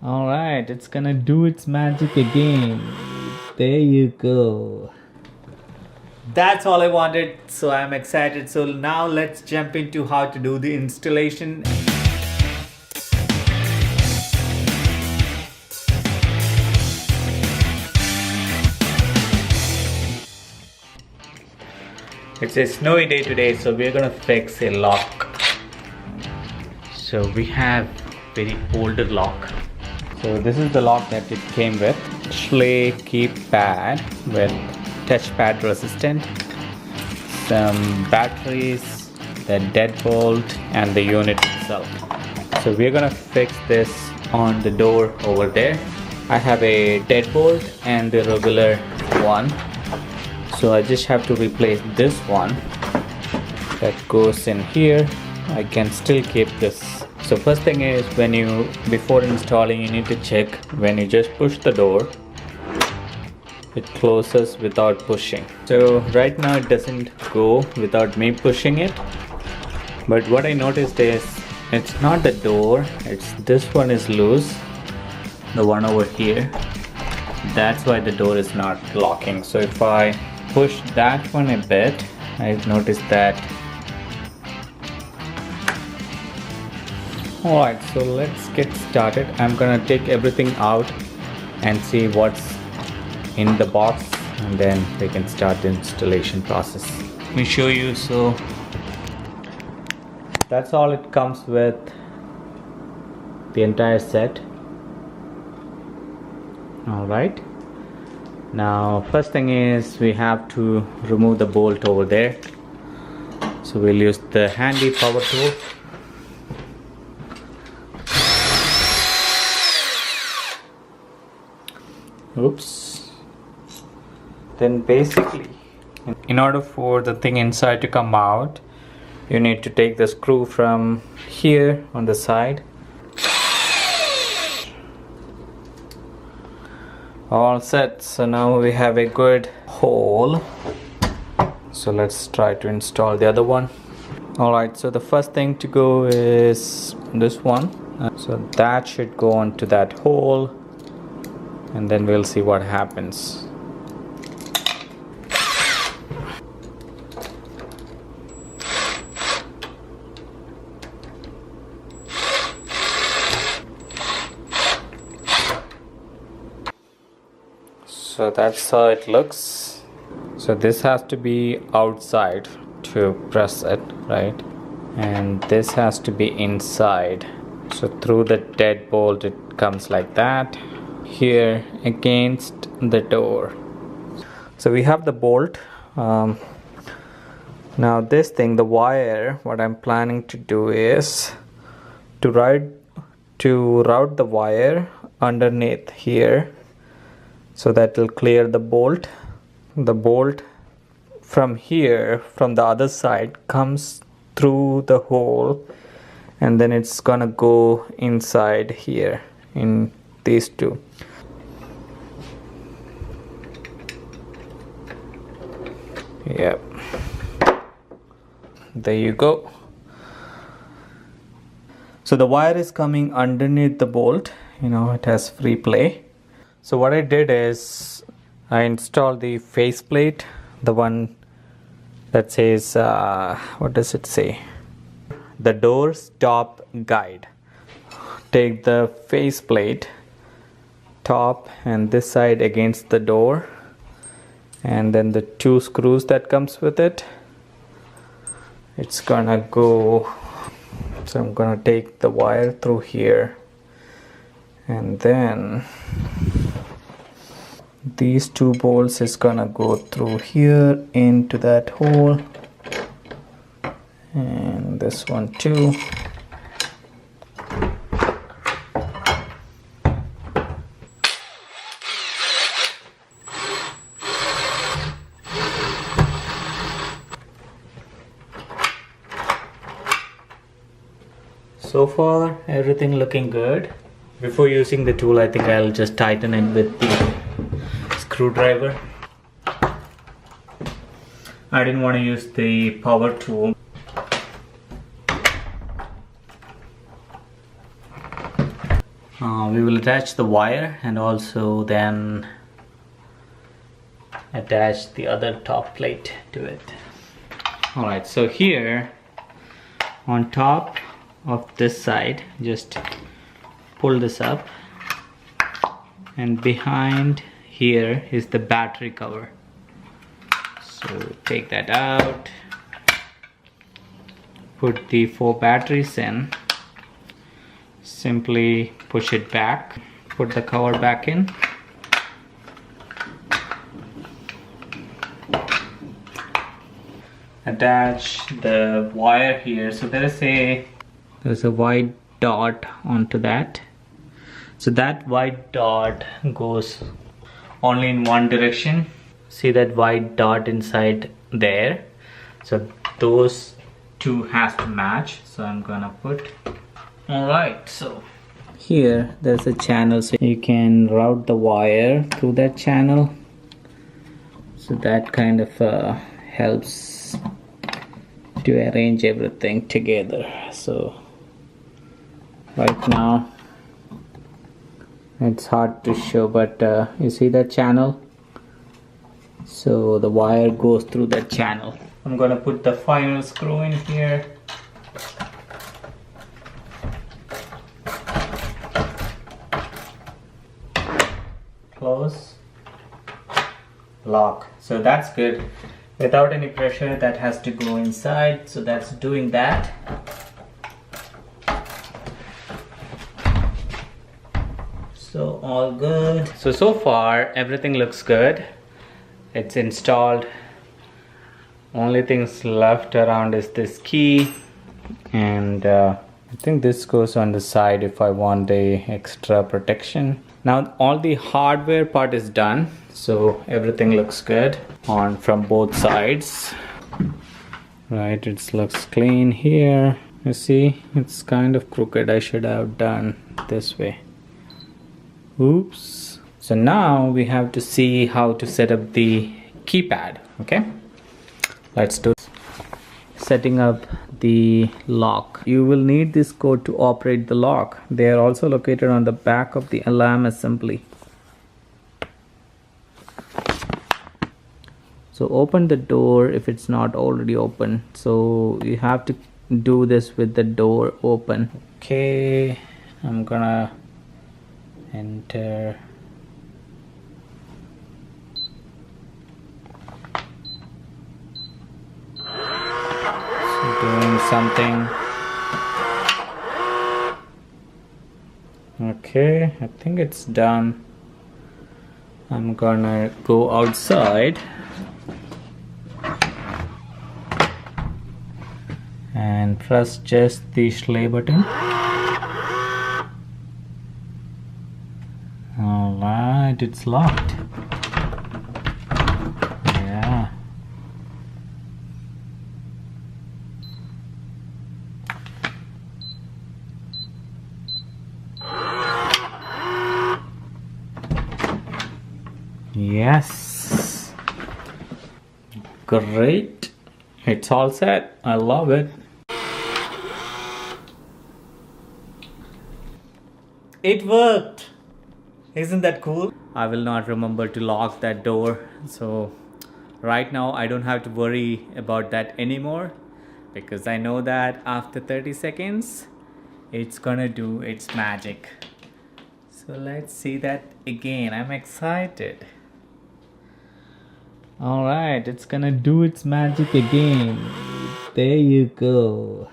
Alright, it's gonna do its magic again. There you go. That's all I wanted, so I'm excited. So now let's jump into how to do the installation. It's a snowy day today, so we're gonna fix a lock. So we have very older lock. So this is the lock that it came with. Schlage keypad with touchpad resistant, some batteries, the deadbolt, and the unit itself. So we're gonna fix this on the door over there. I have a deadbolt and the regular one. So I just have to replace this one that goes in here. I can still keep this. So first thing is, before installing, you need to check when you just push the door, it closes without pushing. So right now it doesn't go without me pushing it. But what I noticed is, it's not the door, it's this one is loose, the one over here. That's why the door is not locking. So if I push that one a bit, I've noticed that. Alright, so let's get started. I'm gonna take everything out and see what's in the box, and then we can start the installation process. Let me show you. So that's all it comes with, the entire set. Alright, now first thing is we have to remove the bolt over there. So we'll use the handy power tool. Oops. Then basically, in order for the thing inside to come out, you need to take the screw from here on the side. All set. So now we have a good hole. So let's try to install the other one. Alright, so the first thing to go is this one. So that should go onto that hole, and then we'll see what happens. So that's how it looks. So this has to be outside to press it, right? And this has to be inside. So through the deadbolt it comes like that, here against the door. So we have the bolt. Now this thing, the wire, what I'm planning to do is to route the wire underneath here, so that will clear the bolt. The bolt from here, from the other side, comes through the hole, and then it's gonna go inside here in these two. Yep, there you go. So the wire is coming underneath the bolt, it has free play. So what I did is I installed the faceplate, the one that says, what does it say? The door stop guide. Take the faceplate, top and this side against the door, and then the two screws that comes with it. It's gonna go. So I'm gonna take the wire through here, and then these two bolts is gonna go through here into that hole, and this one too. So far everything looking good. Before using the tool, I think I'll just tighten it with the screwdriver. I didn't want to use the power tool. We will attach the wire and also then attach the other top plate to it. Alright, so here on top of this side, just pull this up, and behind here is the battery cover. So take that out, put the 4 batteries in, simply push it back, put the cover back in, attach the wire here. So there's a white dot onto that. So that white dot goes only in one direction. See that white dot inside there? So those two has to match. So I'm gonna put. Alright, so here there's a channel, so you can route the wire through that channel. So that kind of helps to arrange everything together. So right now it's hard to show, but you see that channel? So the wire goes through that channel. I'm gonna put the final screw in here. Close, lock. So that's good. Without any pressure, that has to go inside. So that's doing that. So all good. So far everything looks good. It's installed. Only things left around is this key, and I think this goes on the side if I want a extra protection. Now all the hardware part is done, so everything looks good on from both sides. Right, it looks clean here. You see, it's kind of crooked. I should have done this way. Oops. So now we have to see how to set up the keypad. Okay, let's do this. Setting up the lock. You will need this code to operate the lock. They are also located on the back of the alarm assembly. So open the door if it's not already open. So you have to do this with the door open. Okay, I'm gonna enter. Doing something. Okay, I think it's done. I'm gonna go outside and press just the Schlage button. Alright, it's locked. Yeah. Yes, great, it's all set. I love it. It worked. Isn't that cool? I will not remember to lock that door, so right now I don't have to worry about that anymore, because I know that after 30 seconds it's gonna do its magic. So let's see that again. I'm excited. Alright, it's gonna do its magic again. There you go.